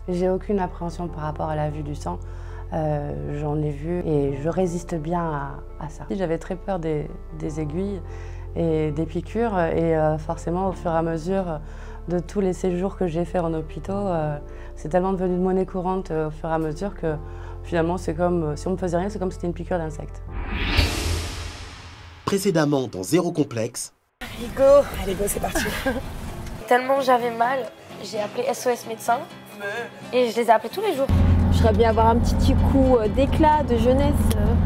J'ai aucune appréhension par rapport à la vue du sang. J'en ai vu et je résiste bien à ça. J'avais très peur des aiguilles et des piqûres et forcément au fur et à mesure de tous les séjours que j'ai faits en hôpitaux, c'est tellement devenu de monnaie courante au fur et à mesure que finalement c'est comme si on me faisait rien, c'est comme si c'était une piqûre d'insecte. Précédemment dans Zéro Complexe. Allez go, c'est parti. Tellement j'avais mal, j'ai appelé SOS médecin et je les ai appelés tous les jours. Je voudrais bien avoir un petit coup d'éclat, de jeunesse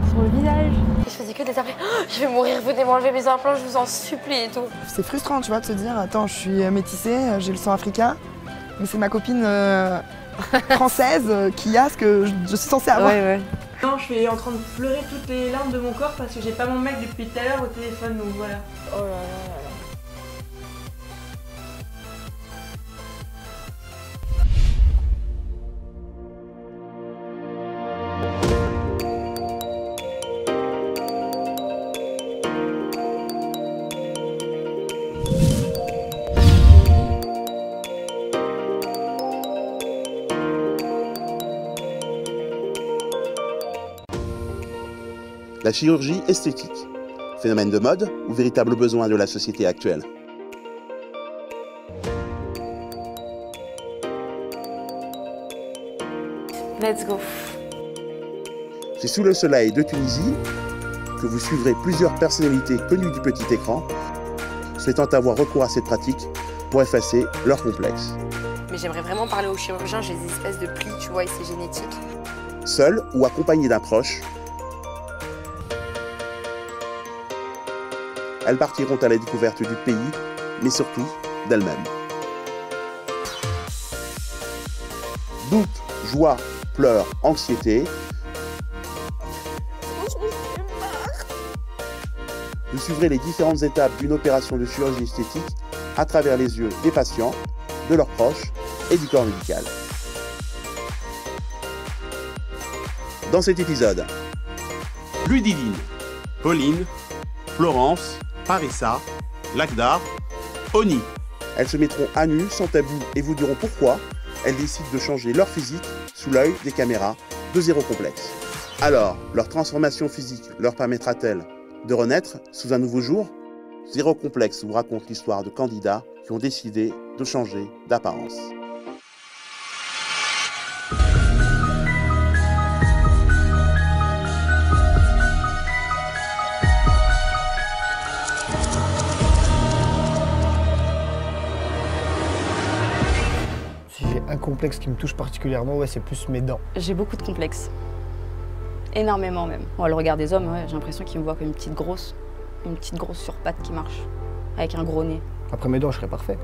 sur le visage. Et je faisais que de les appeler. Oh, je vais mourir, venez m'enlever mes implants, je vous en supplie et tout. C'est frustrant, tu vois, de se dire, attends, je suis métissée, j'ai le sang africain, mais c'est ma copine française qui a ce que je suis censée avoir. Ouais. Non, je suis en train de pleurer toutes les larmes de mon corps parce que j'ai pas mon mec depuis tout à l'heure au téléphone, donc voilà. Oh là là là là. La chirurgie esthétique. Phénomène de mode ou véritable besoin de la société actuelle? Let's go. C'est sous le soleil de Tunisie que vous suivrez plusieurs personnalités connues du petit écran, souhaitant avoir recours à cette pratique pour effacer leur complexe. Mais j'aimerais vraiment parler aux chirurgiens, j'ai des espèces de plis, tu vois, et c'est génétique. Seul ou accompagné d'un proche, elles partiront à la découverte du pays, mais surtout d'elles-mêmes. Doute, joie, pleurs, anxiété. Vous suivrez les différentes étapes d'une opération de chirurgie esthétique à travers les yeux des patients, de leurs proches et du corps médical. Dans cet épisode, Ludivine, Pauline, Florence, Parissa, Lagda, Oni. Elles se mettront à nu, sans tabou, et vous diront pourquoi elles décident de changer leur physique sous l'œil des caméras de Zéro Complexe. Alors, leur transformation physique leur permettra-t-elle de renaître sous un nouveau jour? Zéro Complexe vous raconte l'histoire de candidats qui ont décidé de changer d'apparence. Un complexe qui me touche particulièrement, ouais, c'est plus mes dents. J'ai beaucoup de complexes. Énormément même. Bon, le regard des hommes, ouais, j'ai l'impression qu'ils me voient comme une petite grosse sur pattes qui marche, avec un gros nez. Après mes dents, je serais parfait.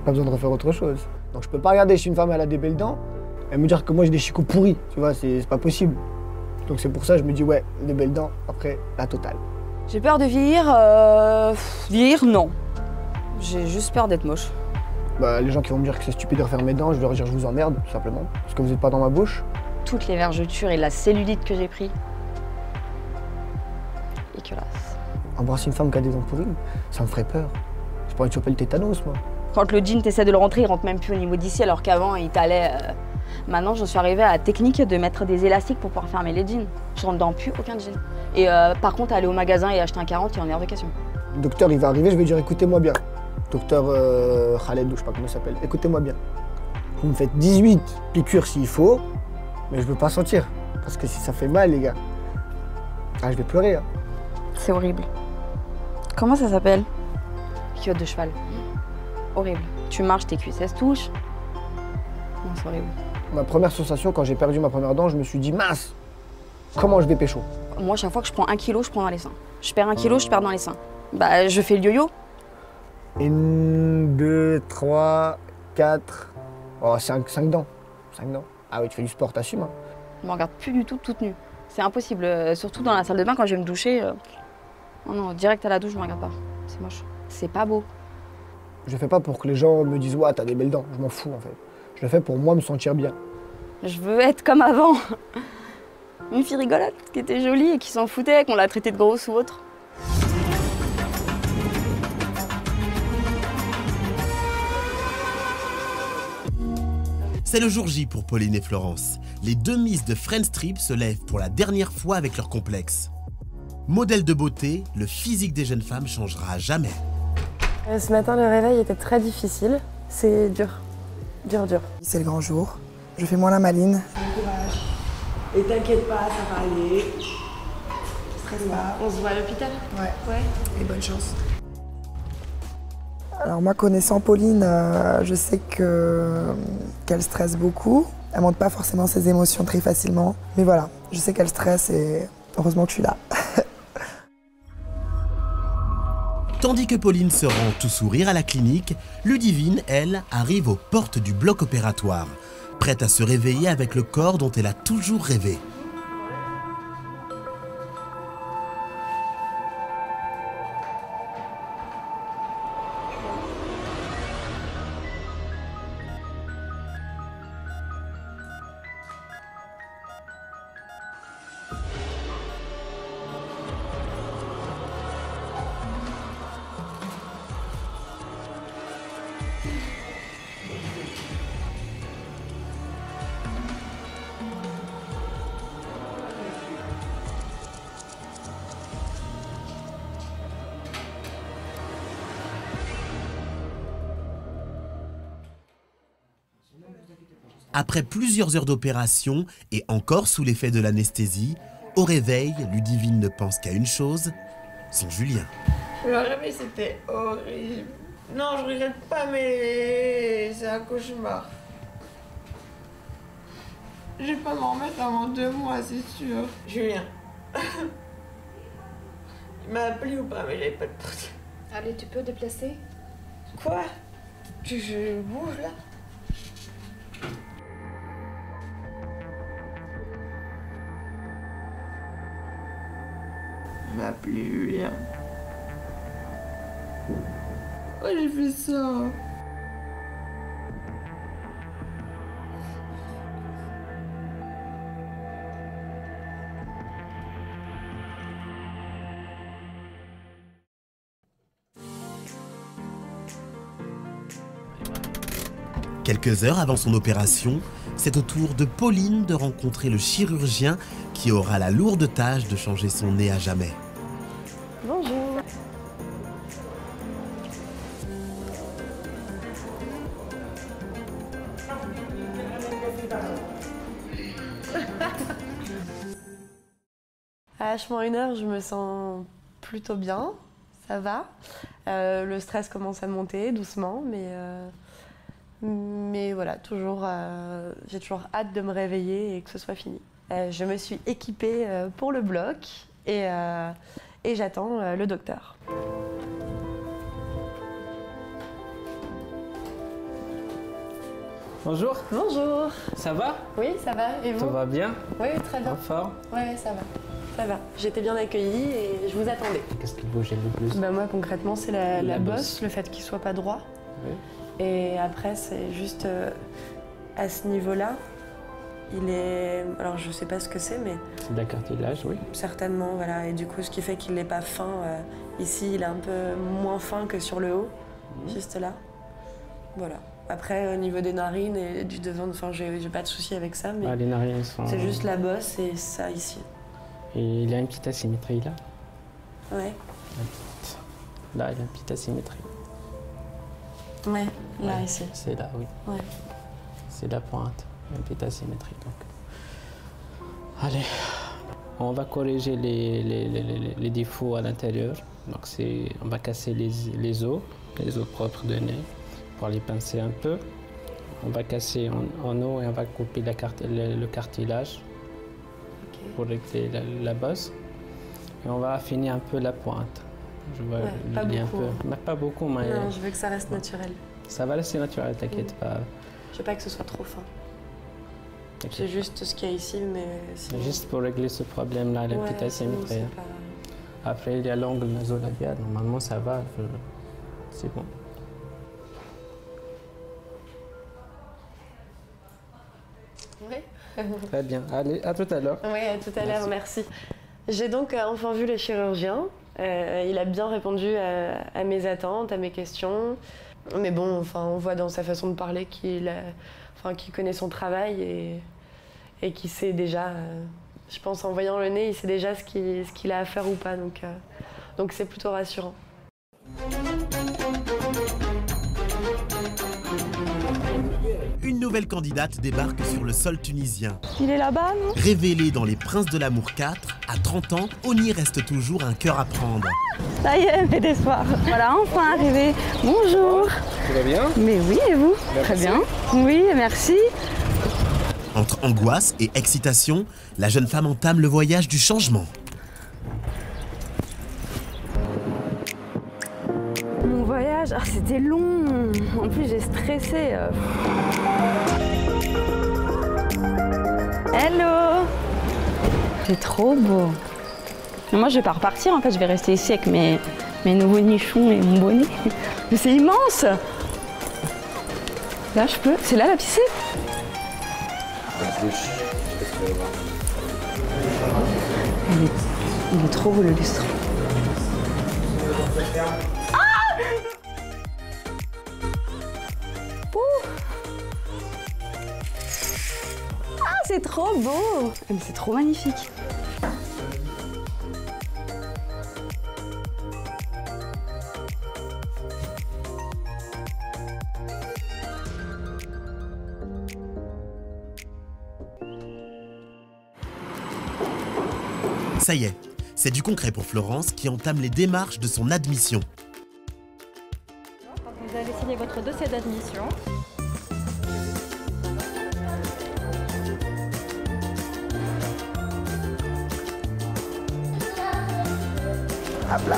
Pas besoin de refaire autre chose. Donc je peux pas regarder chez une femme, elle a des belles dents, et me dire que moi j'ai des chicots pourris, tu vois, c'est pas possible. Donc c'est pour ça que je me dis, ouais, des belles dents, après, la totale. J'ai peur de vieillir, vieillir, non. J'ai juste peur d'être moche. Bah, les gens qui vont me dire que c'est stupide de refaire mes dents, je vais leur dire je vous emmerde, tout simplement, parce que vous n'êtes pas dans ma bouche. Toutes les vergetures et la cellulite que j'ai pris. Dégueulasse. Embrasser une femme qui a des dents pourries, ça me ferait peur. J'ai pas envie de choper le tétanos, moi. Quand le jean, t'essaies de le rentrer, il rentre même plus au niveau d'ici, alors qu'avant, il t'allait... Maintenant, je suis arrivée à la technique de mettre des élastiques pour pouvoir fermer les jeans. Je rentre dans plus aucun jean. Et par contre, aller au magasin et acheter un 40, il y en est hors de question. Le docteur, il va arriver, je vais dire écoutez-moi bien. Docteur Khaled, ou je sais pas comment il s'appelle, écoutez-moi bien. Vous me faites 18 piqûres s'il faut, mais je veux pas sentir. Parce que si ça fait mal, les gars, je vais pleurer. Hein. C'est horrible. Comment ça s'appelle? Culotte de cheval. Horrible. Tu marches, tes cuisses, elles se touchent. Non, c'est horrible. Ma première sensation, quand j'ai perdu ma première dent, je me suis dit mince, comment je vais pécho? Moi, chaque fois que je prends 1 kilo, je prends dans les seins. Je perds 1 kilo, je perds dans les seins. Bah, je fais le yo-yo. 1, 2, 3, 4, oh, 5 dents. 5 dents. Ah oui, tu fais du sport, t'assumes. Hein. Je me regarde plus du tout toute nue. C'est impossible, surtout dans la salle de bain quand je vais me doucher. Oh non, direct à la douche, je me regarde pas. C'est moche. C'est pas beau. Je le fais pas pour que les gens me disent ouais, t'as des belles dents. Je m'en fous en fait. Je le fais pour moi me sentir bien. Je veux être comme avant. Une fille rigolote qui était jolie et qui s'en foutait, qu'on l'a traitée de grosse ou autre. C'est le jour J pour Pauline et Florence. Les deux Miss de Friends Trip se lèvent pour la dernière fois avec leur complexe. Modèle de beauté, le physique des jeunes femmes changera à jamais. Ce matin, le réveil était très difficile. C'est dur. Dur. C'est le grand jour. Je fais moins la maline. Bon courage. Et t'inquiète pas, ça va aller. Stresse pas. On se voit à l'hôpital? Ouais. Et bonne chance. Alors moi, connaissant Pauline, je sais qu'elle stresse beaucoup. Elle montre pas forcément ses émotions très facilement. Mais voilà, je sais qu'elle stresse et heureusement que je suis là. Tandis que Pauline se rend tout sourire à la clinique, Ludivine, elle, arrive aux portes du bloc opératoire, prête à se réveiller avec le corps dont elle a toujours rêvé. Après plusieurs heures d'opération et encore sous l'effet de l'anesthésie, au réveil, Ludivine ne pense qu'à une chose, son Julien. Le réveil, c'était horrible. Non, je regrette pas, mais c'est un cauchemar. Je vais pas m'en remettre avant 2 mois, c'est sûr. Julien. Il m'a appelé ou pas, mais j'avais pas de porte. Allez, tu peux déplacer? Quoi? Je bouge là? Il m'a appelé Julien. Pourquoi j'ai fait ça? Quelques heures avant son opération, c'est au tour de Pauline de rencontrer le chirurgien qui aura la lourde tâche de changer son nez à jamais. Bonjour. À H-1 je me sens plutôt bien, ça va. Le stress commence à monter doucement, mais voilà, j'ai toujours hâte de me réveiller et que ce soit fini. Je me suis équipée pour le bloc et j'attends le docteur. Bonjour. Bonjour. Ça va? Oui, ça va. Et vous? Tout va bien? Oui, très bien. En forme? Oui, ça va. Ça va. J'étais bien accueillie et je vous attendais. Qu'est-ce qui bougeait le plus? Moi, concrètement, c'est la bosse, le fait qu'il soit pas droit. Oui. Et après, c'est juste à ce niveau-là, il est... Alors, je sais pas ce que c'est, mais... C'est de la cartilage, oui. Certainement, voilà. Et du coup, ce qui fait qu'il n'est pas fin. Ici, il est un peu moins fin que sur le haut, juste là. Voilà. Après, au niveau des narines et du devant, enfin, j'ai pas de souci avec ça, mais... les narines sont... C'est juste la bosse et ça, ici. Et il y a une petite asymétrie, là? Ouais. Là, il y a une petite asymétrie. Ouais, là, ici. C'est là, oui. Ouais. C'est la pointe, une petite asymétrie, donc. Allez, on va corriger les défauts à l'intérieur. Donc, on va casser les os propres de nez, pour les pincer un peu. On va casser en haut et on va couper le cartilage pour régler la bosse. Et on va affiner un peu la pointe. Je vais pas beaucoup. Mais pas beaucoup, mais... Non, je veux que ça reste naturel. Ça va rester naturel, t'inquiète pas. Je veux pas que ce soit trop fin. C'est juste ce qu'il y a ici, mais sinon... Juste pour régler ce problème-là, la petite asymétrie. Après, il y a l'angle nasolabial. Normalement, ça va. C'est bon. Oui. Très bien. Allez, à tout à l'heure. Oui, à tout à l'heure, merci. J'ai donc enfin vu le chirurgien. Il a bien répondu à mes attentes, à mes questions. Mais bon, enfin, on voit dans sa façon de parler qu'il connaît son travail et qu'il sait déjà, je pense en voyant le nez, il sait déjà ce qu'il a à faire ou pas. Donc c'est plutôt rassurant. Une nouvelle candidate débarque sur le sol tunisien. Il est là-bas, non? Révélée dans Les Princes de l'amour 4, à 30 ans, Oni reste toujours un cœur à prendre. Ça y est, mes d'espoir. Voilà, enfin arrivé. Bonjour. Tout va bien? Mais oui, et vous? Merci. Très bien. Oui, merci. Entre angoisse et excitation, la jeune femme entame le voyage du changement. Mon voyage, c'était long. En plus, j'ai stressé. Hello. C'est trop beau. Mais moi, je vais pas repartir. En fait, je vais rester ici avec mes nouveaux nichons et mon bonnet. Mais c'est immense. Là, je peux. C'est là la piscine? Il est trop beau le lustre. C'est trop beau! Mais c'est trop magnifique! Ça y est, c'est du concret pour Florence qui entame les démarches de son admission. Vous allez signer votre dossier d'admission. Hop là.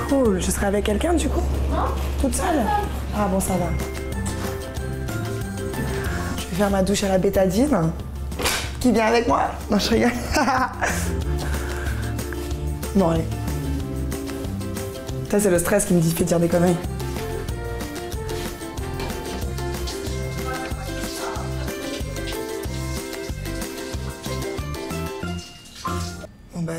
Cool, je serai avec quelqu'un du coup? Non. Toute seule? Ah bon, ça va. Je vais faire ma douche à la bétadine. Qui vient avec moi? Non, je rigole. Bon, allez. Ça, c'est le stress qui me fait dire des conneries.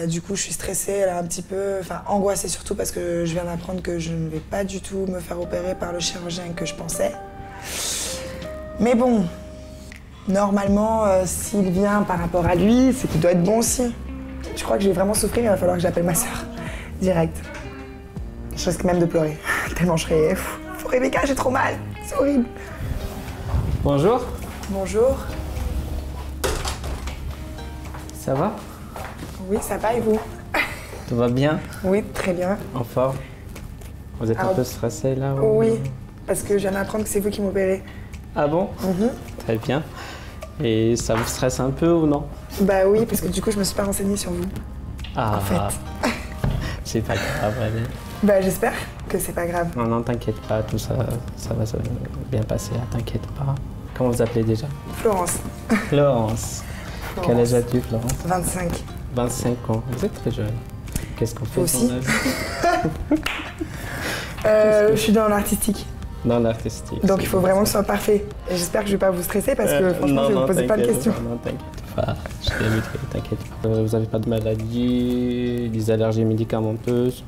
Du coup, je suis stressée, là, un petit peu, enfin angoissée surtout parce que je viens d'apprendre que je ne vais pas du tout me faire opérer par le chirurgien que je pensais. Mais bon, normalement, s'il vient par rapport à lui, c'est qu'il doit être bon aussi. Je crois que je vais vraiment souffrir, il va falloir que j'appelle ma soeur, direct. Je risque même de pleurer, tellement je serai... Rebecca, j'ai trop mal, c'est horrible. Bonjour. Bonjour. Ça va? Oui, ça va et vous? Tout va bien? Oui, très bien. En forme? Vous êtes un peu stressé là? Oui, parce que je viens d'apprendre que c'est vous qui m'opérez. Ah bon? Très bien. Et ça vous stresse un peu ou non? Bah oui, parce que du coup, je me suis pas renseignée sur vous. Ah, en fait. C'est pas grave, allez. Bah j'espère que c'est pas grave. Non, t'inquiète pas, tout ça, ça va bien passer, t'inquiète pas. Comment vous appelez déjà? Florence. Florence. Quel âge as-tu, Florence? 25. 25 ans, vous êtes très jeune. Qu'est-ce qu'on fait aussi dans la vie? Je suis dans l'artistique. Dans l'artistique. Donc il faut vraiment que ce soit parfait. Et j'espère que je vais pas vous stresser parce que franchement, je vais vous poser plein de questions. Non, t'inquiète pas, je t'inviterai, t'inquiète pas. Vous n'avez pas de maladie, des allergies médicamenteuses?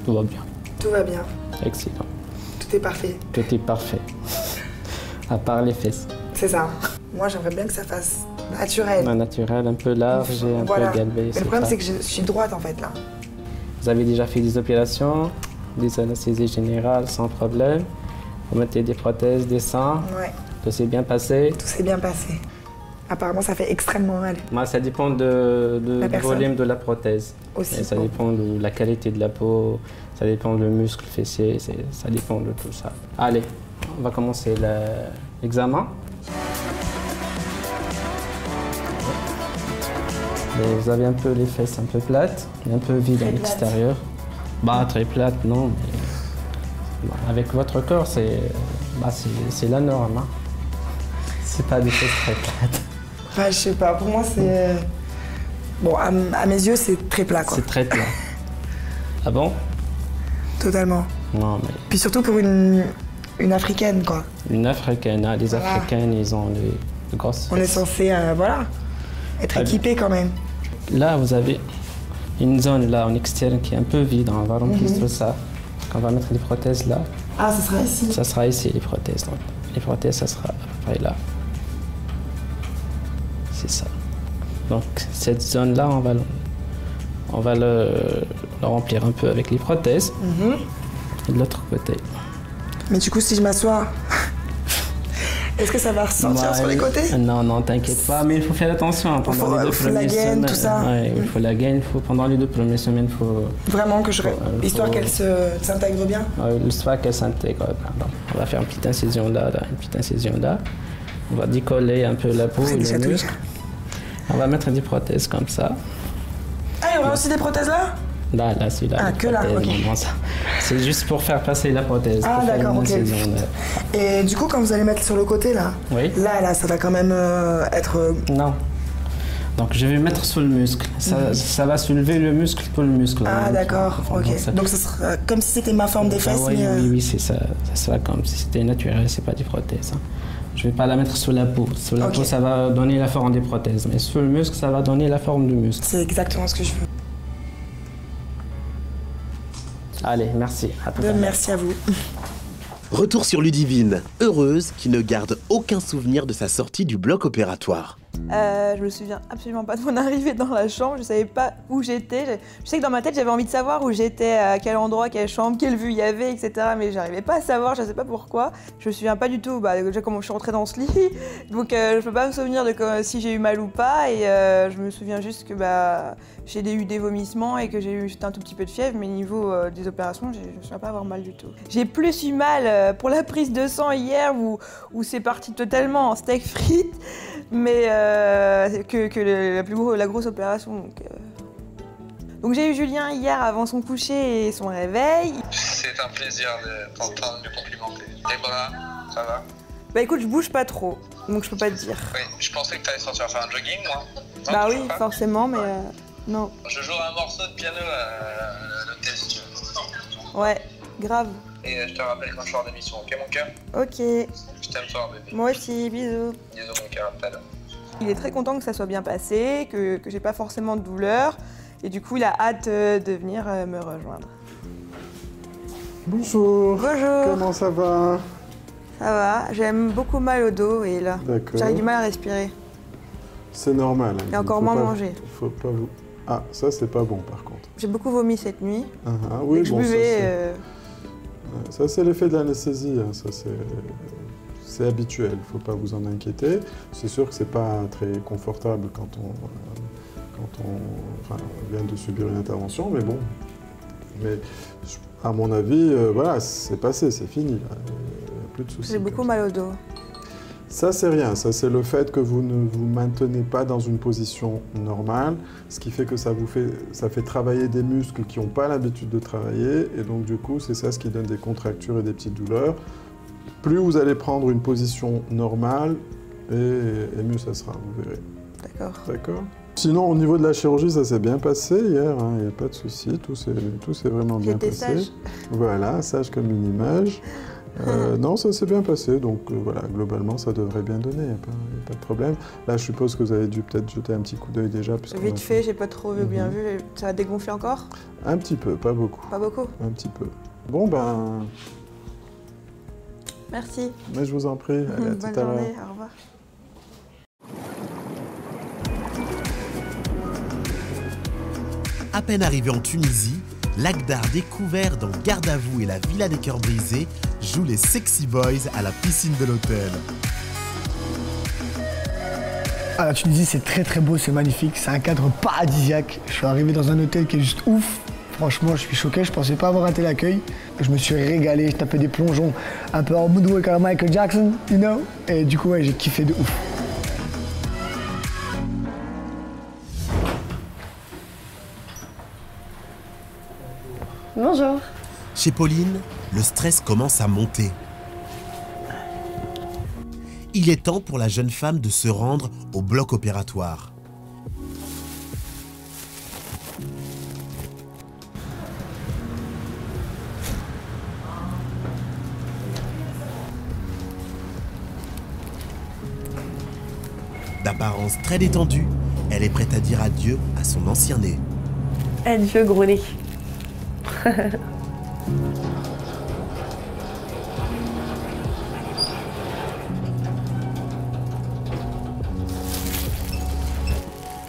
Tout va bien. Tout va bien. Excellent. Tout est parfait. Tout est parfait. À part les fesses. C'est ça. Moi, j'aimerais bien que ça fasse naturel. Naturel, un peu large et un peu galbé. Mais le problème, c'est que je suis droite en fait là. Vous avez déjà fait des opérations, des anesthésies générales sans problème. Vous mettez des prothèses, des seins. Ouais. Tout s'est bien passé? Tout s'est bien passé. Apparemment, ça fait extrêmement mal. Moi, ça dépend du volume de la prothèse. Aussi. Et ça dépend de la qualité de la peau, ça dépend du muscle fessier, ça dépend de tout ça. Allez, on va commencer l'examen. Et vous avez un peu les fesses un peu plates et un peu vides à l'extérieur. Bah, très plates, non. Mais, bah, avec votre corps, c'est la norme. Hein. C'est pas des fesses très plates. Bah, je sais pas, pour moi, c'est... Bon, à mes yeux, c'est très plat, quoi. C'est très plat. Ah bon? Totalement. Non, mais... Puis surtout pour une Africaine, quoi. Une Africaine, hein. Les voilà. Africaines, ils ont de grosses fesses. On est censé, voilà, être équipés quand même. Là, vous avez une zone là en externe qui est un peu vide. On va remplir tout ça. On va mettre les prothèses là. Ah, ça sera ici? Ça sera ici, les prothèses. Donc, les prothèses, ça sera à peu près là. C'est ça. Donc, cette zone-là, on va le remplir un peu avec les prothèses. Et de l'autre côté. Mais du coup, si je m'assois, est-ce que ça va ressortir sur les côtés? Non, non, t'inquiète pas, mais il faut faire attention pendant les 2 premières semaines. La gaine, tout ça. Ouais, il faut la gaine, pendant les 2 premières semaines, il faut... Vraiment que histoire qu'elle s'intègre bien? Oui, l'histoire qu'elle s'intègre bien. Donc, on va faire une petite incision là, une petite incision là. On va décoller un peu la peau et les muscles. On va mettre des prothèses comme ça. Ah, il y aura aussi des prothèses là? Là, celui-là. Ah, que là, ok. C'est juste pour faire passer la prothèse. Ah, d'accord, ok. Et du coup, quand vous allez mettre sur le côté, là, là, ça va quand même être... Non. Donc, je vais mettre sur le muscle. Ça va soulever le muscle pour le muscle. Ah, d'accord, ok. Donc, ça sera comme si c'était ma forme des fesses, Oui, c'est ça. Ça sera comme si c'était naturel, c'est pas des prothèses. Je vais pas la mettre sur la peau. Sur la peau, ça va donner la forme des prothèses. Mais sur le muscle, ça va donner la forme du muscle. C'est exactement ce que je veux. Allez, merci. Merci à vous. Retour sur Ludivine, heureuse qui ne garde aucun souvenir de sa sortie du bloc opératoire. Je me souviens absolument pas de mon arrivée dans la chambre, je savais pas où j'étais. Je sais que dans ma tête j'avais envie de savoir où j'étais, à quel endroit, quelle chambre, quelle vue il y avait, etc. Mais j'arrivais pas à savoir, je sais pas pourquoi. Je me souviens pas du tout déjà comment je suis rentrée dans ce lit, donc je peux pas me souvenir de si j'ai eu mal ou pas. Et je me souviens juste que j'ai eu des vomissements et que j'ai eu juste un tout petit peu de fièvre, mais niveau des opérations, je me souviens pas avoir mal du tout. J'ai plus eu mal pour la prise de sang hier où c'est parti totalement en steak frites, mais que la grosse opération. Donc j'ai eu Julien hier avant son coucher et son réveil. C'est un plaisir de t'entendre me complimenter. Tes bras, ça va? Bah écoute, je bouge pas trop, donc je peux pas te dire. Oui, je pensais que t'allais sortir faire un jogging, moi. Non, bah oui, forcément, mais non. Je joue un morceau de piano à l'hôtel si tu veux. Ouais, grave. Et je te rappelle quand je sors d'émission, ok mon cœur? Ok. Je t'aime fort bébé. Moi aussi, bisous. Bisous mon cœur, à tout à l'heure. Il est très content que ça soit bien passé, que j'ai pas forcément de douleur. Et du coup, il a hâte de venir me rejoindre. Bonjour. Bonjour. Comment ça va? Ça va. J'ai beaucoup mal au dos et là, j'arrive du mal à respirer. C'est normal. Et encore moins manger. Faut pas vous... Ah, ça c'est pas bon par contre. J'ai beaucoup vomi cette nuit. Oui, et que je buvais. Ça c'est l'effet de l'anesthésie. Hein. Ça c'est habituel. Il faut pas vous en inquiéter. C'est sûr que c'est pas très confortable quand on vient de subir une intervention, mais bon. Mais à mon avis, voilà, c'est passé, c'est fini. Il n'y a plus de soucis. J'ai beaucoup mal au dos. Ça, c'est rien. Ça, c'est le fait que vous ne vous maintenez pas dans une position normale, ce qui fait que ça fait travailler des muscles qui n'ont pas l'habitude de travailler, et donc du coup, c'est ça ce qui donne des contractures et des petites douleurs. Plus vous allez prendre une position normale, et mieux ça sera, vous verrez. D'accord. D'accord. Sinon, au niveau de la chirurgie, ça s'est bien passé hier, il n'y a pas de souci, tout s'est vraiment bien passé. J'étais sage. Voilà, sage comme une image. Non, ça s'est bien passé, donc voilà, globalement, ça devrait bien donner, il n'y a pas de problème. Là, je suppose que vous avez dû peut-être jeter un petit coup d'œil déjà. Vite fait, j'ai pas trop bien vu, ça a dégonflé encore? Un petit peu, pas beaucoup. Pas beaucoup? Un petit peu. Bon, ben... Merci. Mais je vous en prie, allez, à tout à l'heure. Bonne journée, au revoir. À peine arrivé en Tunisie, Lagdar, découvert dans Garde à vous et la Villa des Cœurs Brisés, joue les sexy boys à la piscine de l'hôtel. Ah, la Tunisie, c'est très très beau, c'est magnifique, c'est un cadre paradisiaque. Je suis arrivé dans un hôtel qui est juste ouf. Franchement, je suis choqué, je pensais pas avoir raté l'accueil. Je me suis régalé, je tapais des plongeons un peu en moonwalk à la Michael Jackson, you know. Et du coup, ouais, j'ai kiffé de ouf. Bonjour. Chez Pauline, le stress commence à monter. Il est temps pour la jeune femme de se rendre au bloc opératoire. D'apparence très détendue, elle est prête à dire adieu à son ancien nez. Adieu, gros nez.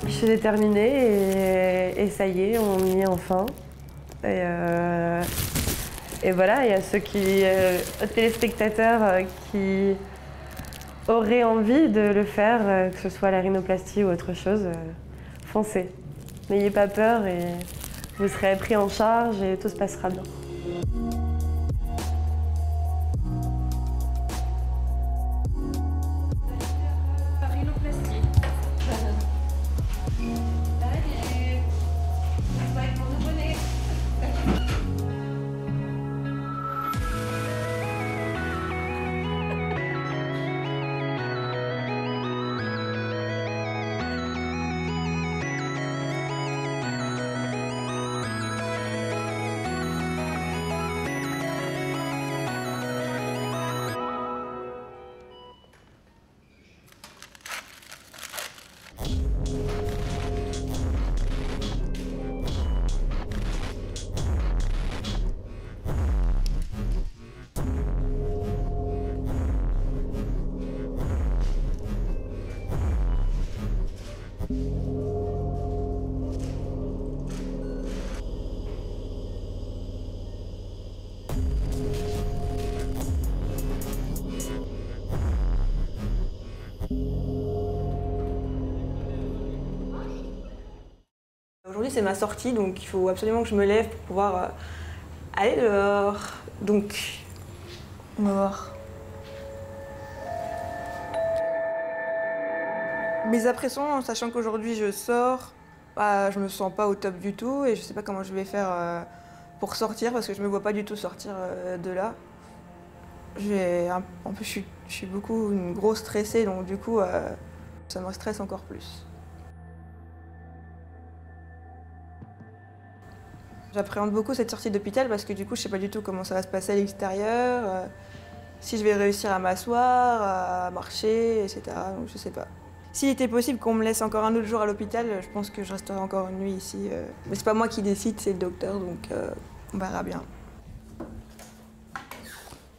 Je suis déterminée et ça y est, on y est enfin. Et voilà, il y a ceux téléspectateurs qui auraient envie de le faire, que ce soit la rhinoplastie ou autre chose, foncez. N'ayez pas peur et vous serez pris en charge et tout se passera bien. Aujourd'hui c'est ma sortie, donc il faut absolument que je me lève pour pouvoir aller dehors. Donc, on va voir. Mes impressions, sachant qu'aujourd'hui je sors, je me sens pas au top du tout et je sais pas comment je vais faire pour sortir parce que je me vois pas du tout sortir de là. En plus je suis beaucoup une grosse stressée, donc du coup ça me stresse encore plus. J'appréhende beaucoup cette sortie d'hôpital parce que du coup je sais pas du tout comment ça va se passer à l'extérieur, si je vais réussir à m'asseoir, à marcher, etc. Donc je sais pas. S'il était possible qu'on me laisse encore un autre jour à l'hôpital, je pense que je resterai encore une nuit ici. Mais c'est pas moi qui décide, c'est le docteur, donc on verra bien.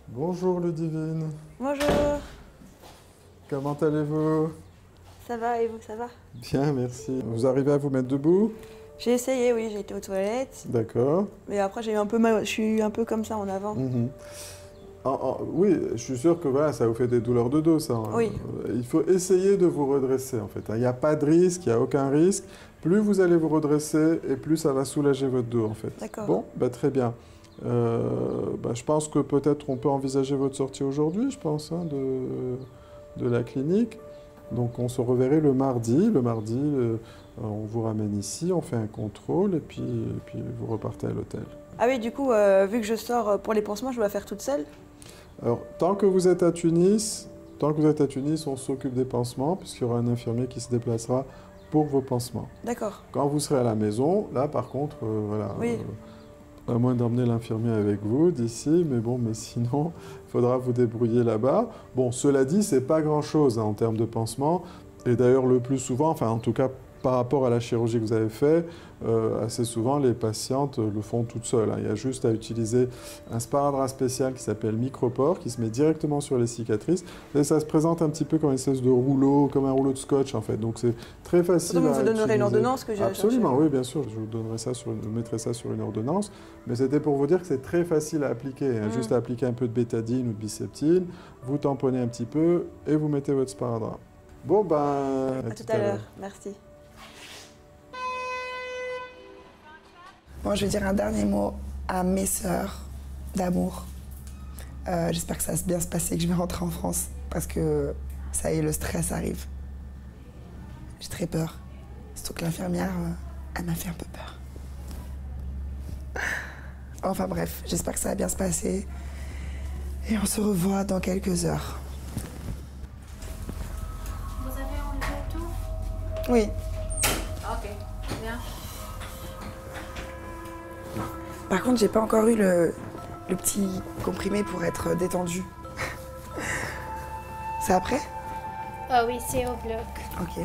Bonjour Ludivine. Bonjour. Comment allez-vous? Ça va et vous, ça va? Bien, merci. Vous arrivez à vous mettre debout? J'ai essayé, oui, j'ai été aux toilettes. D'accord. Mais après j'ai eu un peu mal, je suis un peu comme ça en avant. Oui, je suis sûr que voilà, ça vous fait des douleurs de dos, ça. Oui. Il faut essayer de vous redresser, en fait. Il n'y a pas de risque, il n'y a aucun risque. Plus vous allez vous redresser, et plus ça va soulager votre dos, en fait. D'accord. Bon, très bien. Je pense que peut-être on peut envisager votre sortie aujourd'hui, je pense, de la clinique. Donc on se reverrait le mardi. Le mardi, on vous ramène ici, on fait un contrôle, et puis vous repartez à l'hôtel. Ah oui, du coup, vu que je sors pour les pansements, je dois faire toute seule? Alors, tant que vous êtes à Tunis, on s'occupe des pansements, puisqu'il y aura un infirmier qui se déplacera pour vos pansements. D'accord. Quand vous serez à la maison, là, par contre, voilà, oui. À moins d'emmener l'infirmier avec vous d'ici, mais sinon, il faudra vous débrouiller là-bas. Bon, cela dit, c'est pas grand-chose en termes de pansement, et d'ailleurs, le plus souvent, enfin, en tout cas, par rapport à la chirurgie que vous avez fait, assez souvent, les patientes le font toutes seules. Il y a juste à utiliser un sparadrap spécial qui s'appelle Micropore, qui se met directement sur les cicatrices. Et ça se présente un petit peu comme une espèce de rouleau, comme un rouleau de scotch, en fait. Donc, c'est très facile à utiliser. Vous donnerez une ordonnance que j'ai à chercher. Absolument, oui, bien sûr. Je vous mettrai ça sur une ordonnance. Mais c'était pour vous dire que c'est très facile à appliquer. Juste à appliquer un peu de bétadine ou de biceptine, vous tamponnez un petit peu et vous mettez votre sparadrap. Bon, à tout à l'heure. Merci. Bon, je vais dire un dernier mot à mes sœurs d'amour. J'espère que ça va bien se passer, que je vais rentrer en France, parce que ça y est, le stress arrive. J'ai très peur. Surtout que l'infirmière, elle m'a fait un peu peur. Enfin bref, j'espère que ça va bien se passer. Et on se revoit dans quelques heures. Vous avez enlevé tout? Oui. Ok, bien. Par contre, j'ai pas encore eu le petit comprimé pour être détendu. C'est après? Ah oui, c'est au bloc. Ok.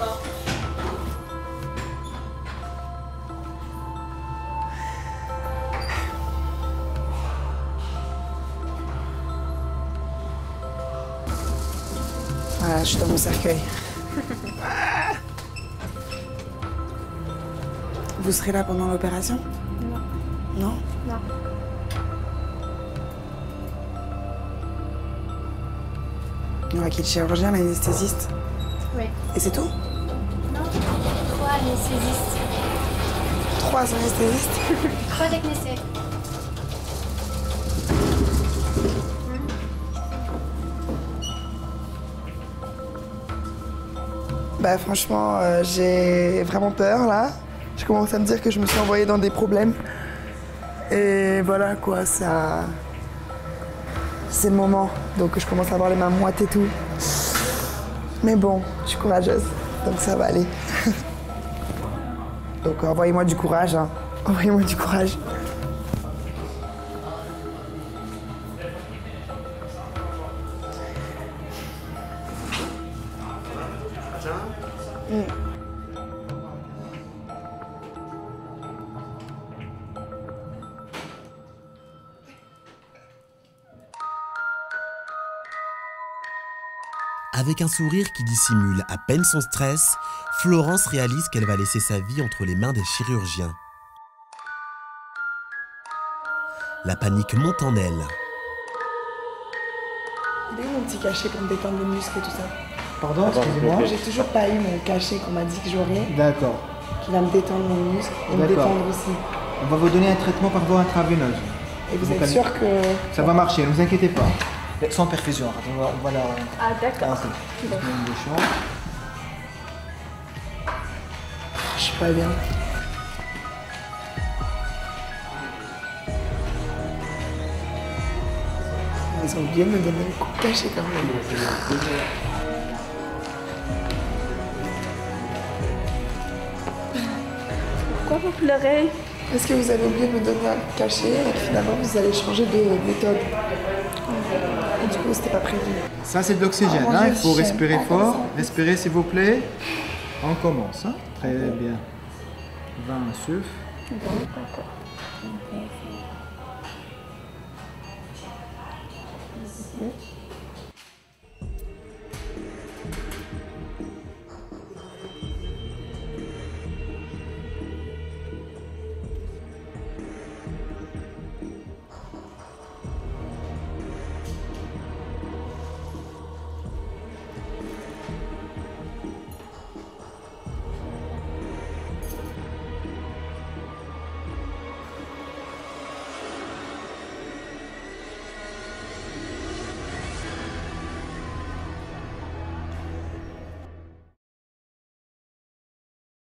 fort. Voilà, je suis dans mon cercueil. Vous serez là pendant l'opération? Non. Non? Non. Il y aura qui, le chirurgien, l'anesthésiste? Oui. Et c'est tout? Non. 3 anesthésistes. 3 anesthésistes? 3 techniciens. Bah franchement, j'ai vraiment peur là. Je commence à me dire que je me suis envoyée dans des problèmes. Et voilà quoi, ça... C'est le moment. Donc je commence à avoir les mains moites et tout. Mais bon, je suis courageuse, donc ça va aller. Donc envoyez-moi du courage, hein. Envoyez-moi du courage. Avec un sourire qui dissimule à peine son stress, Florence réalise qu'elle va laisser sa vie entre les mains des chirurgiens. La panique monte en elle. Il est où mon petit cachet pour me détendre les muscles et tout ça? Pardon, excusez-moi. J'ai toujours pas eu mon cachet qu'on m'a dit que j'aurais. D'accord. Qui va me détendre les muscles et me détendre aussi. On va vous donner un traitement par voie intraveineuse. Et vous êtes sûr que... Ça va marcher, ne vous inquiétez pas. Sans perfusion, on va la... Ah d'accord. Je suis pas bien. Ils ont oublié de me donner le coup de cachet quand même. Pourquoi vous pleurez? Parce que vous avez oublié de me donner un cachet et que finalement vous allez changer de méthode. Et du coup, c'était pas prévu. Ça, c'est de l'oxygène, hein. Il faut respirer fort. Respirez, s'il vous plaît. On commence, hein. Très bien. 20 souffle.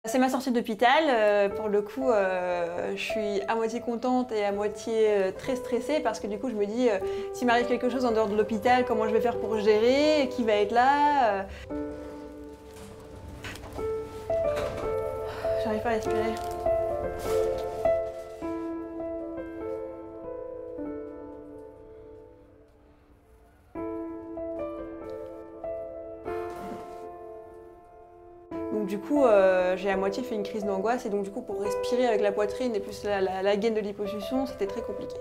C'est ma sortie d'hôpital. Pour le coup, je suis à moitié contente et à moitié très stressée parce que du coup, je me dis, s'il m'arrive quelque chose en dehors de l'hôpital, comment je vais faire pour gérer? Qui va être là? J'arrive pas à respirer. Donc du coup, j'ai à moitié fait une crise d'angoisse et donc du coup, pour respirer avec la poitrine et plus la gaine de liposuction, c'était très compliqué.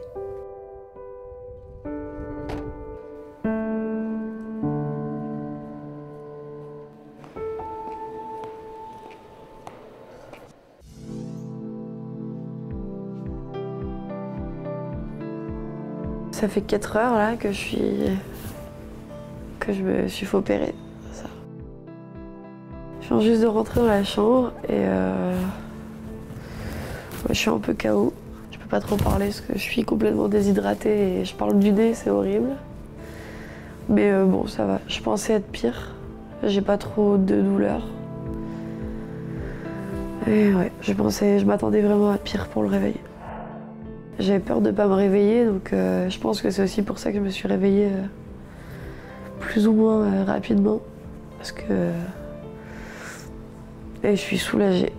Ça fait 4 heures là que je me suis fait opérer. Ça. Je viens juste de rentrer dans la chambre et je suis un peu KO. Je peux pas trop parler parce que je suis complètement déshydratée et je parle du nez, c'est horrible. Mais bon, ça va. Je pensais être pire. J'ai pas trop de douleur. Et ouais, je m'attendais vraiment à pire pour le réveil. J'avais peur de ne pas me réveiller, donc je pense que c'est aussi pour ça que je me suis réveillée plus ou moins rapidement. Parce que... Et je suis soulagée.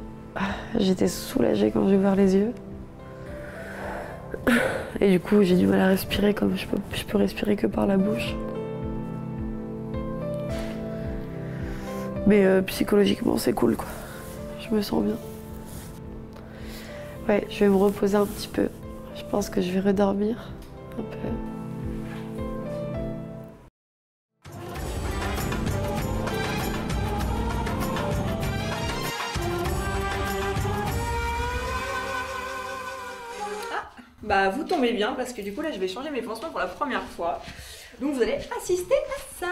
J'étais soulagée quand j'ai ouvert les yeux. Et du coup, j'ai du mal à respirer, comme je peux respirer que par la bouche. Mais psychologiquement, c'est cool, quoi. Je me sens bien. Ouais, je vais me reposer un petit peu. Je pense que je vais redormir un peu. Bah vous tombez bien parce que du coup là je vais changer mes pansements pour la première fois. Donc vous allez assister à ça.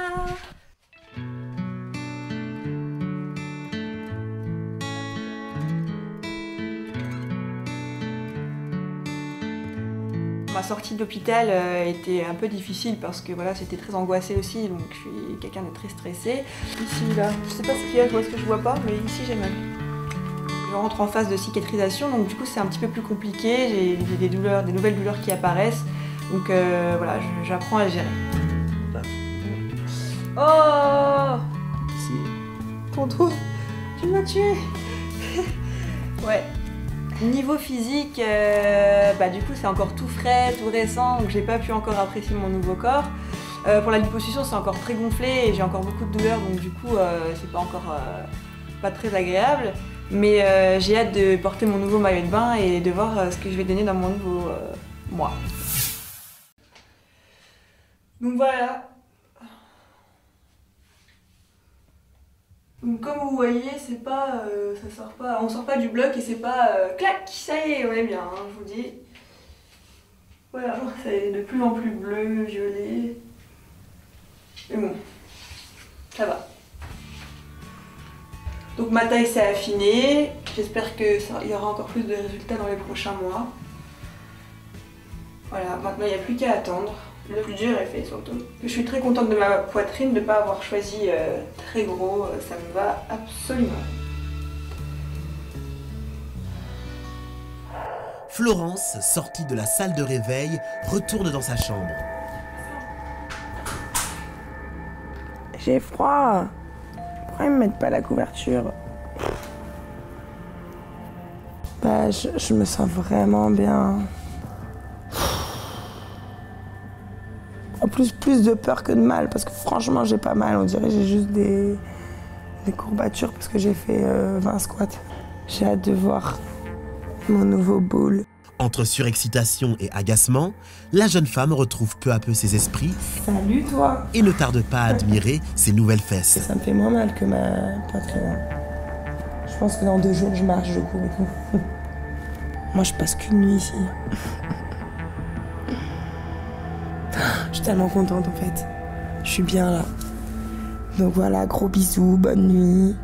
Ma sortie de l'hôpital était un peu difficile parce que voilà, c'était très angoissé aussi, donc je suis quelqu'un de très stressé. Ici là, je sais pas ce qu'il y a, ce que je vois pas, mais ici j'ai mal. Je rentre en phase de cicatrisation, donc du coup c'est un petit peu plus compliqué, j'ai des douleurs, des nouvelles douleurs qui apparaissent, donc voilà, j'apprends à gérer. Oh si. Tonton, tu m'as tué. Ouais. Niveau physique, bah du coup c'est encore tout frais, tout récent, donc j'ai pas pu encore apprécier mon nouveau corps. Pour la liposuction c'est encore très gonflé et j'ai encore beaucoup de douleurs, donc du coup c'est pas encore pas très agréable. Mais j'ai hâte de porter mon nouveau maillot de bain et de voir ce que je vais donner dans mon nouveau moi. Donc voilà. Donc comme vous voyez, c'est pas, ça sort pas, on sort pas du bloc et c'est pas clac, ça y est, on est bien, hein, je vous dis. Voilà, c'est de plus en plus bleu, violet. Mais bon, ça va. Donc ma taille s'est affinée, j'espère qu'il y aura encore plus de résultats dans les prochains mois. Voilà, maintenant il n'y a plus qu'à attendre. Le plus dur est fait surtout. Je suis très contente de ma poitrine, de ne pas avoir choisi très gros, ça me va absolument. Florence, sortie de la salle de réveil, retourne dans sa chambre. J'ai froid. Pourquoi ils me mettent pas la couverture? Bah, je me sens vraiment bien. En plus de peur que de mal, parce que franchement, j'ai pas mal. On dirait que j'ai juste des courbatures parce que j'ai fait 20 squats. J'ai hâte de voir mon nouveau boule. Entre surexcitation et agacement, la jeune femme retrouve peu à peu ses esprits. Salut toi! Et ne tarde pas à admirer ses nouvelles fesses. Ça me fait moins mal que ma poitrine. Je pense que dans 2 jours, je marche, je cours et tout. Moi, je passe qu'une nuit ici. Je suis tellement contente en fait. Je suis bien là. Donc voilà, gros bisous, bonne nuit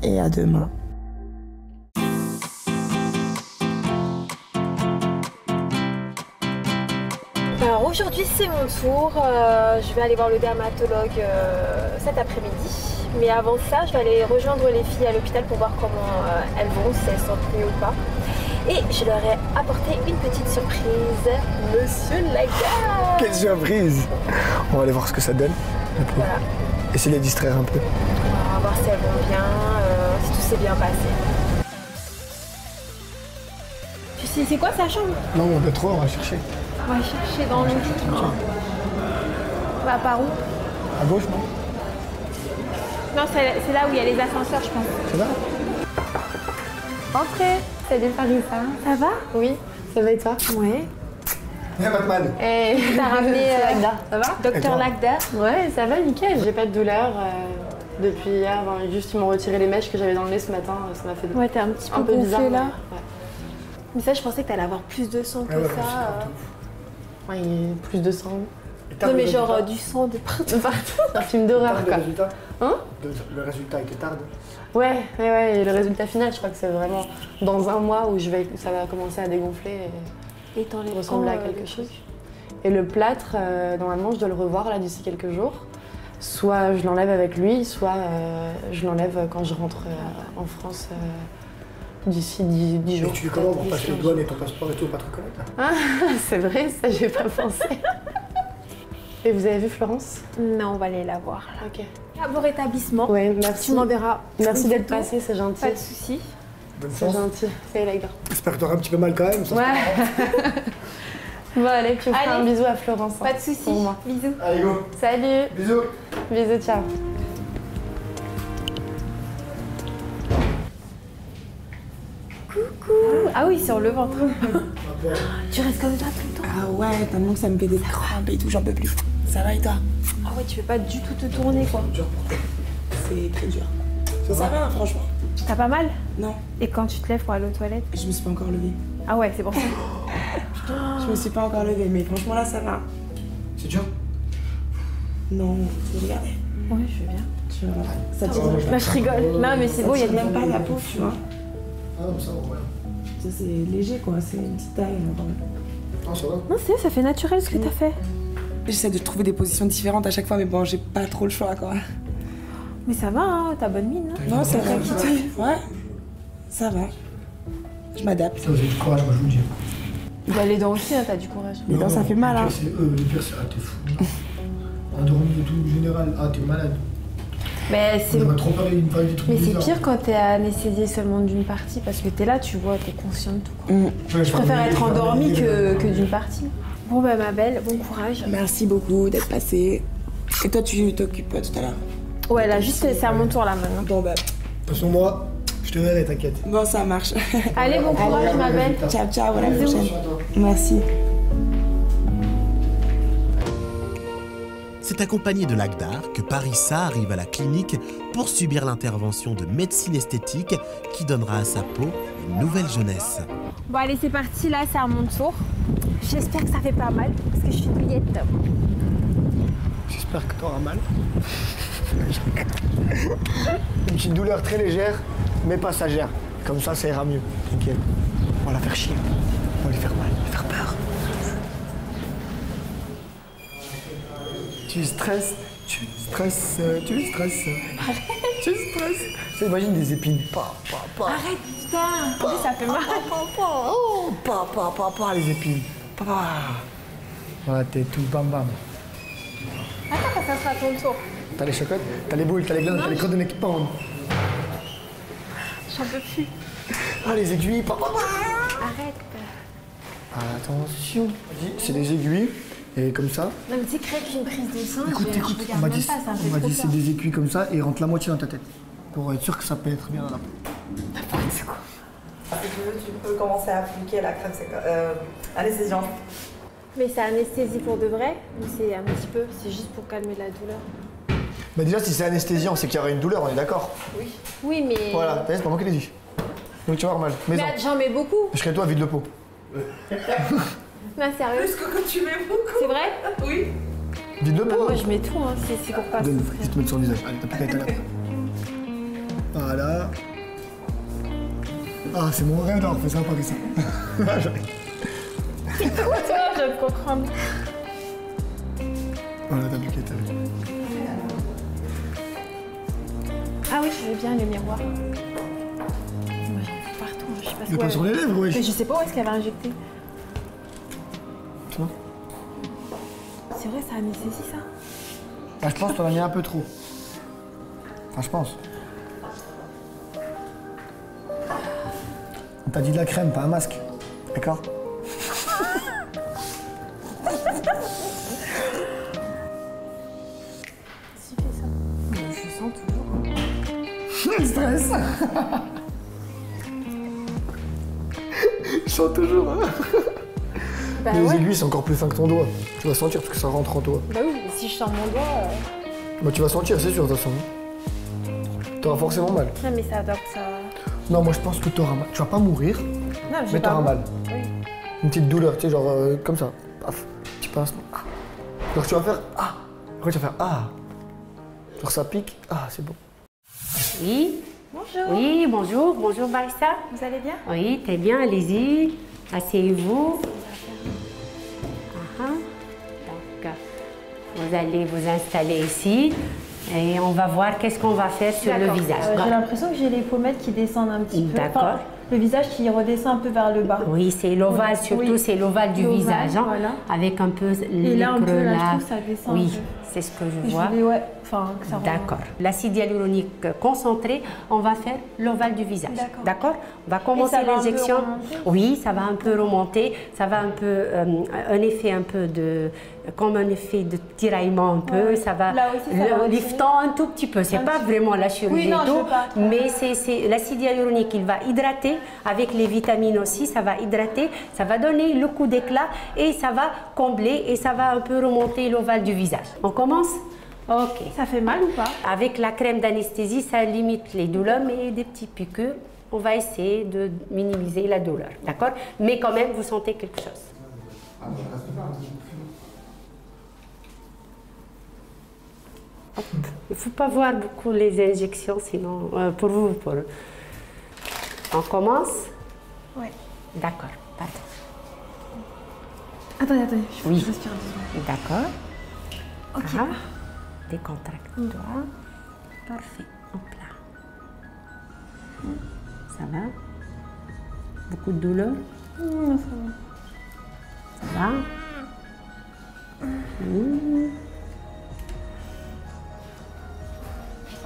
et à demain. Alors aujourd'hui c'est mon tour, je vais aller voir le dermatologue cet après-midi. Mais avant ça, je vais aller rejoindre les filles à l'hôpital pour voir comment elles vont, si elles sont mieux ou pas. Et je leur ai apporté une petite surprise, Monsieur Lagarde. Quelle surprise! On va aller voir ce que ça donne. Voilà. Essayer de les distraire un peu. On va voir si elles vont bien, si tout s'est bien passé. Tu sais c'est quoi sa chambre? Non, on peut trop, on va chercher. On va chercher dans le... Bah par où? À gauche, non? Non, c'est là où il y a les ascenseurs, je pense. C'est là? Entrez. Salut Parisa. Ça va? Oui. Ça va et toi? Ouais. Viens Batman. Et t'as ramené Lagda. Ça va? Docteur Lagda? Ouais, ça va nickel. J'ai pas de douleur depuis hier. Juste ils m'ont retiré les mèches que j'avais dans le nez ce matin. Ça m'a fait ouais, t'es un petit peu gonflé bizarre là. Ouais. Mais ça, je pensais que t'allais avoir plus de sang que ça. Ouais, plus de sang. Non mais genre du sang de partout. C'est un film d'horreur quoi. Le résultat? Hein? Le résultat était tarde. Ouais, et le résultat final, je crois que c'est vraiment dans 1 mois où ça va commencer à dégonfler et ressembler à quelque chose. Et le plâtre, normalement, je dois le revoir là d'ici quelques jours. Soit je l'enlève avec lui, soit je l'enlève quand je rentre en France d'ici 10 jours. Et tu fais comment pour passer les douanes et ton passeport et tout, pas te reconnaître là? Ah, c'est vrai, ça j'ai pas pensé. Et vous avez vu Florence? Non, on va aller la voir là. Ok. Bon rétablissement. Ouais, merci. Tu m'enverras. Merci d'être passé, c'est gentil. Pas de soucis. Bonne C'est chance. gentil. C'est élégant. J'espère que t'auras un petit peu mal quand même. Ça Ouais. Bon allez, tu me feras un bisou à Florence. Pas de soucis. Pour moi. Bisous. Allez go. Salut. Bisous. Bisous, ciao. Ah oui, sur le ventre. Tu restes comme ça tout le temps? Ah ouais, tellement que ça me fait des crampes et tout, j'en peux plus. Ça va et toi? Ah ouais, tu fais pas du tout te tourner quoi. C'est très dur. Ça va, franchement. T'as pas mal? Non. Et quand tu te lèves pour aller aux toilettes? Je me suis pas encore levée. Ah ouais, c'est pour ça. Je me suis pas encore levée, mais franchement là, ça va. C'est dur? Non, tu veux regarder? Ouais, je veux bien. Tu vas voir. Ça te dit? Bah, je rigole. Non, mais c'est beau, il y a des même pas la peau, tu vois. Ah non, ça va, ouais. Ça, c'est léger, quoi. C'est une petite taille. Ah, ça va? Non, c'est ça fait naturel ce que t'as fait. J'essaie de trouver des positions différentes à chaque fois, mais bon, j'ai pas trop le choix, quoi. Mais ça va, hein, t'as bonne mine. Hein. Non, ça va. Ouais, ça va. Je m'adapte. Ça, vous avez du courage, moi, je vous le dis. Bah, les dents aussi, hein, t'as du courage. Les dents, ça fait mal, hein. Le pire, c'est... Ah, t'es fou. Endormi et tout, général. Ah, t'es malade. Mais c'est... On m'a trop parlé d'une part des trucs Mais c'est bizarres. pire quand t'es anesthésié seulement d'une partie, parce que t'es là, tu vois, t'es conscient de tout. Quoi. Ouais, Je préfère être endormie que d'une partie. Bon bah ma belle, bon courage. Merci beaucoup d'être passée. Et toi, tu t'occupes tout à l'heure? Ouais, là, juste c'est à mon tour là maintenant. Bon bah... De toute façon, moi, je te verrai, t'inquiète. Bon, ça marche. Allez, bon courage ma belle. Ciao, ciao, à la Bisous. prochaine. Merci. C'est accompagné de Lagdar que Parissa arrive à la clinique pour subir l'intervention de médecine esthétique qui donnera à sa peau une nouvelle jeunesse. Bon allez, c'est parti, là c'est à mon tour. J'espère que ça fait pas mal, parce que je suis douillette. J'espère que t'auras mal. Une petite douleur très légère, mais passagère. Comme ça ira mieux. Nickel. On va la faire chier. On va lui faire mal, lui faire peur. Tu stresses, tu stresses, tu stresses. Tu stresses. Tu imagines des épines. Arrête, putain. En plus, ça fait mal. Les épines. Voilà, t'es tout bam bam. Attends, ça sera ton tour. T'as les chocottes, t'as les boules, t'as les glandes, t'as les crottes de nez qui pendent. J'en peux plus. Ah, les aiguilles. Arrête. Attention. C'est des aiguilles. Et comme ça. Non, mais tu sais, crée qu'une prise de sang, Écoute, je on regarde m'a même dit, pas, ça me on fait m'a trop dit c'est peur. des aiguilles comme ça et rentre la moitié dans ta tête. Pour être sûr que ça pénètre bien dans la peau. C'est quoi? Si tu veux, tu peux commencer à appliquer la crème anesthésiante. Mais c'est anesthésie pour de vrai ou c'est un petit peu, c'est juste pour calmer la douleur? Mais déjà, si c'est anesthésiant, c'est qu'il y aurait une douleur, on est d'accord? Oui. Oui, mais... Voilà, c'est pas moi qui l'ai dit. Donc tu vas avoir mal. Maison. Mais j'en mets beaucoup. Je serais toi, vide le pot. Non, sérieux. Plus que quand tu mets beaucoup. C'est vrai? Oui. Vide le pot. Moi, je mets tout, hein. C'est pour pas Donne, souffrir. je vais te mettre sur le visage. Allez, t'as plus qu'à être là. Voilà. Ah, c'est mon rêve d'avoir fait ça, pas que ça. Toi, je vais te comprendre. Voilà, t'as plus qu'à être là. Ah oui, je veux bien le miroir. Moi, j'en fous partout, hein. Je sais pas Mais pas sur les lèvres, wesh. Mais je sais pas où est-ce qu'elle va injecter. Tu vois? C'est vrai, ça anesthésie, ça? Ah, je pense que t'en as mis un peu trop. Enfin, je pense. On t'a dit de la crème, pas un masque. D'accord? Si, fais ça. Mais je sens toujours. Le stress. Je sens toujours. Hein. Bah les ouais. aiguilles, c'est encore plus fin que ton doigt. Tu vas sentir parce que ça rentre en toi. Bah oui, mais si je sens mon doigt... Bah, tu vas sentir, c'est sûr, de toute façon. T'auras forcément mal. Non, mais ça doit que ça... Non, moi je pense que t'auras mal. Tu vas pas mourir, Non, j'ai mais pas t'auras mal. Oui. Une petite douleur, tu sais, genre comme ça. Paf, petit pincement. Ah. Donc tu vas faire ah. Après tu vas faire ah. Genre ça pique. Ah, c'est bon. Oui. Bonjour. Oui, bonjour. Bonjour, Barissa. Vous allez bien? Oui, très bien, allez-y. Asseyez-vous. Donc, vous allez vous installer ici et on va voir qu'est-ce qu'on va faire sur le visage. J'ai l'impression que j'ai les pommettes qui descendent un petit peu. D'accord. Enfin, le visage qui redescend un peu vers le bas. Oui, c'est l'ovale, surtout Oui. c'est l'ovale du L'ovale, visage, hein, voilà. avec un peu Et là, un peu, là, je là. trouve que ça descend un Oui, peu. c'est ce que je Je vois. voulais, ouais, enfin, que ça remonte. D'accord. L'acide hyaluronique concentré, on va faire l'ovale du visage. D'accord. On va commencer l'injection. Oui, ça va un peu remonter. Ça va un peu, un effet un peu de, comme un effet de tiraillement un peu. Ça va liftant un tout petit peu. C'est pas vraiment la chirurgie et tout, mais c'est l'acide hyaluronique. Il va hydrater avec les vitamines aussi. Ça va hydrater, ça va donner le coup d'éclat et ça va combler et ça va un peu remonter l'ovale du visage. On commence? Ok. Ça fait mal ou pas? Avec la crème d'anesthésie, ça limite les douleurs, mais des petits piqûres, on va essayer de minimiser la douleur, d'accord? Mais quand même, vous sentez quelque chose. Hop. Il ne faut pas voir beaucoup les injections, sinon, pour vous, On commence? Oui. D'accord, pardon. Attendez, je oui. respire 2 secondes. D'accord. Ok. Ah. Décontracte-toi. Parfait. Hop là. Ça va? Beaucoup de douleur? Non, ça va. Ça va?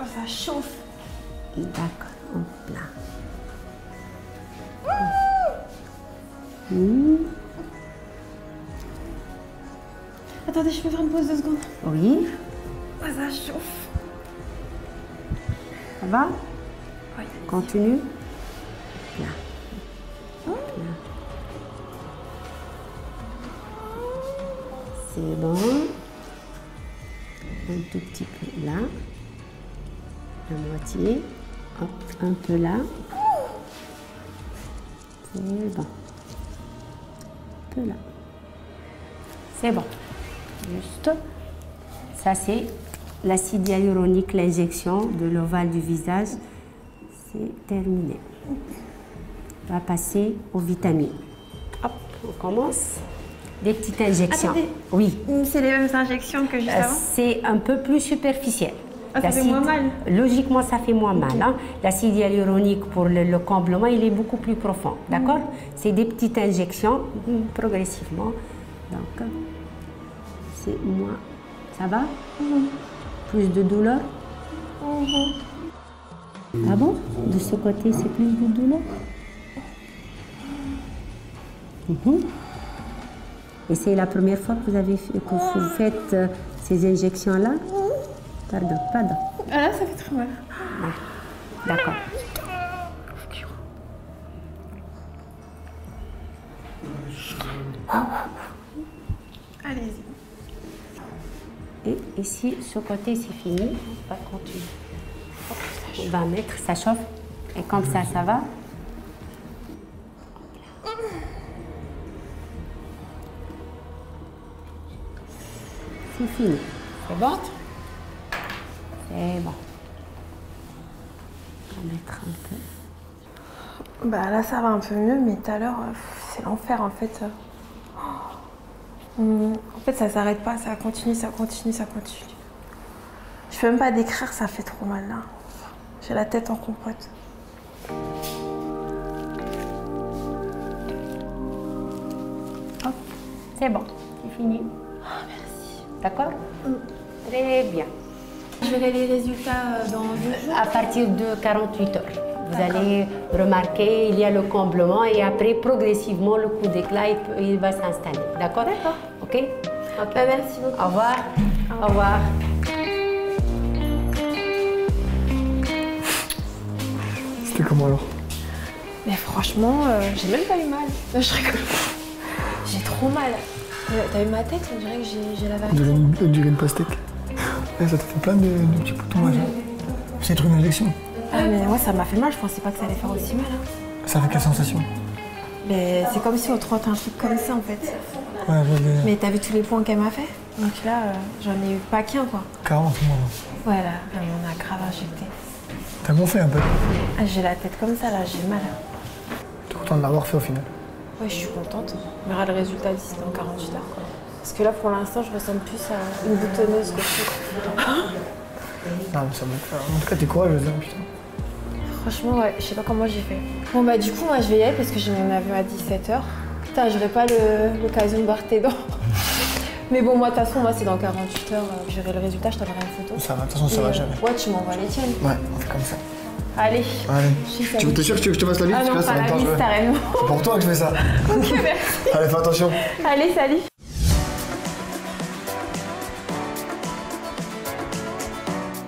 Oh, ça chauffe. D'accord. Hop là. Attendez, je peux faire une pause 2 secondes? Oui. Oh, ça chauffe. Ça va? Oui. Continue. Là. Hop là. C'est bon. Un tout petit peu là. La moitié. Hop, un peu là. C'est bon. Un peu là. C'est bon. Juste. Ça, c'est l'acide hyaluronique, l'injection de l'ovale du visage. C'est terminé. On va passer aux vitamines. Hop, on commence. Des petites injections. Attendez. Oui. C'est les mêmes injections que juste avant? C'est un peu plus superficiel. Ah, ça fait moins mal? Logiquement, ça fait moins mal. Hein. L'acide hyaluronique pour le comblement, il est beaucoup plus profond. D'accord? C'est des petites injections, progressivement. Donc, c'est moins. Ça va? Plus de douleur? Ah bon? De ce côté, c'est plus de douleur? Et c'est la première fois que vous faites ces injections-là? Pardon. Ah là, ça fait très mal. D'accord. Allez-y. Et ici, ce côté, c'est fini. On va continuer. On va mettre, ça chauffe. Et comme ça, ça va. C'est fini. C'est bon? C'est bon. On va mettre un peu. Bah là, ça va un peu mieux, mais tout à l'heure, c'est l'enfer en fait. En fait, ça s'arrête pas, ça continue. Je peux même pas décrire, ça fait trop mal là. J'ai la tête en compote. Hop, c'est bon, c'est fini. Oh, merci. D'accord? Très bien. Je verrai les résultats dans 2 jours. À partir de 48 heures. Vous allez remarquer, il y a le comblement et après, progressivement, le coup d'éclat, il va s'installer. D'accord? D'accord. OK? Bah, merci beaucoup. Au revoir. Au revoir. C'était comment alors? Mais franchement, j'ai même pas eu mal. Non, je rigole. J'ai trop mal. T'as vu ma tête? On dirait que j'ai la varice. On dirait une pastèque. Ouais, ça te fait plein de petits boutons. C'est une injection. Ah mais moi ça m'a fait mal, je pensais pas que ça allait faire aussi mal. Hein. Ça fait quelle sensation? Mais c'est comme si on te rentre un truc comme ça en fait. Ouais, mais t'as vu tous les points qu'elle m'a fait? Donc là, j'en ai eu pas qu'un quoi. 40 mois. Voilà, elle m'en a grave injecté. T'as gonflé un peu? Ah, j'ai la tête comme ça là, j'ai mal. T'es content de l'avoir fait au final? Ouais, je suis contente. On verra le résultat d'ici dans 48 heures quoi. Parce que là pour l'instant, je ressemble plus à une boutonneuse que je suis. Non mais ça va te faire. En tout cas, t'es courageuse, hein, putain. Franchement, ouais, je sais pas comment j'ai fait. Bon bah du coup, moi je vais y aller parce que j'ai mon avion à 17h. Putain, j'aurai pas l'occasion de voir tes dents. Mais bon, moi, de toute façon, c'est dans 48 heures, j'aurai le résultat, je t'enverrai une photo. Ça va, de toute façon, ça va jamais. Ouais, tu m'envoies les tiennes. Ouais, on fait comme ça. Allez. Tu t'es sûr que je te fasse la bise? Ah non, pas la bise, t'as raison. C'est pour toi que je fais ça. Ok, merci. Allez, fais attention. Allez, salut.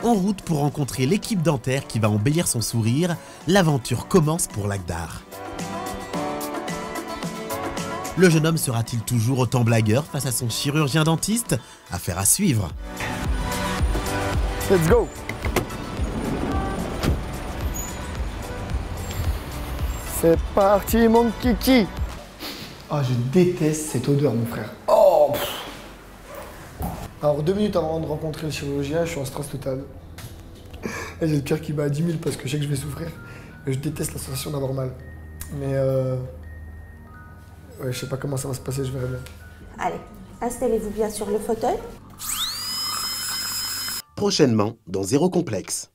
En route pour rencontrer l'équipe dentaire qui va embellir son sourire, l'aventure commence pour Lakhdar. Le jeune homme sera-t-il toujours autant blagueur face à son chirurgien dentiste? Affaire à suivre. Let's go. C'est parti mon kiki. Ah, je déteste cette odeur mon frère. Oh. Alors 2 minutes avant de rencontrer le chirurgien, je suis en stress total. Et j'ai le cœur qui bat à 10 000 parce que je sais que je vais souffrir. Et je déteste la sensation d'avoir mal. Mais ouais, je sais pas comment ça va se passer, je verrai bien. Allez, installez-vous bien sur le fauteuil. Prochainement, dans Zéro Complexe.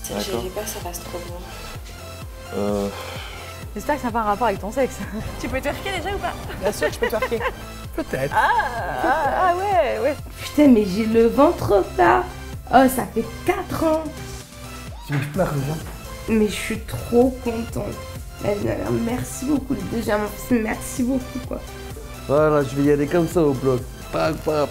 J'ai peur que ça passe trop loin. J'espère que ça n'a pas un rapport avec ton sexe. Tu peux twerker déjà ou pas? Bien sûr que je peux twerker. Peut-être. Ah ouais. Putain, mais j'ai le ventre plat. Oh, ça fait 4 ans. Tu pleures, viens. Mais je suis trop contente. Merci beaucoup, le deuxième. Merci beaucoup, quoi. Voilà, je vais y aller comme ça au bloc. Pac, pac.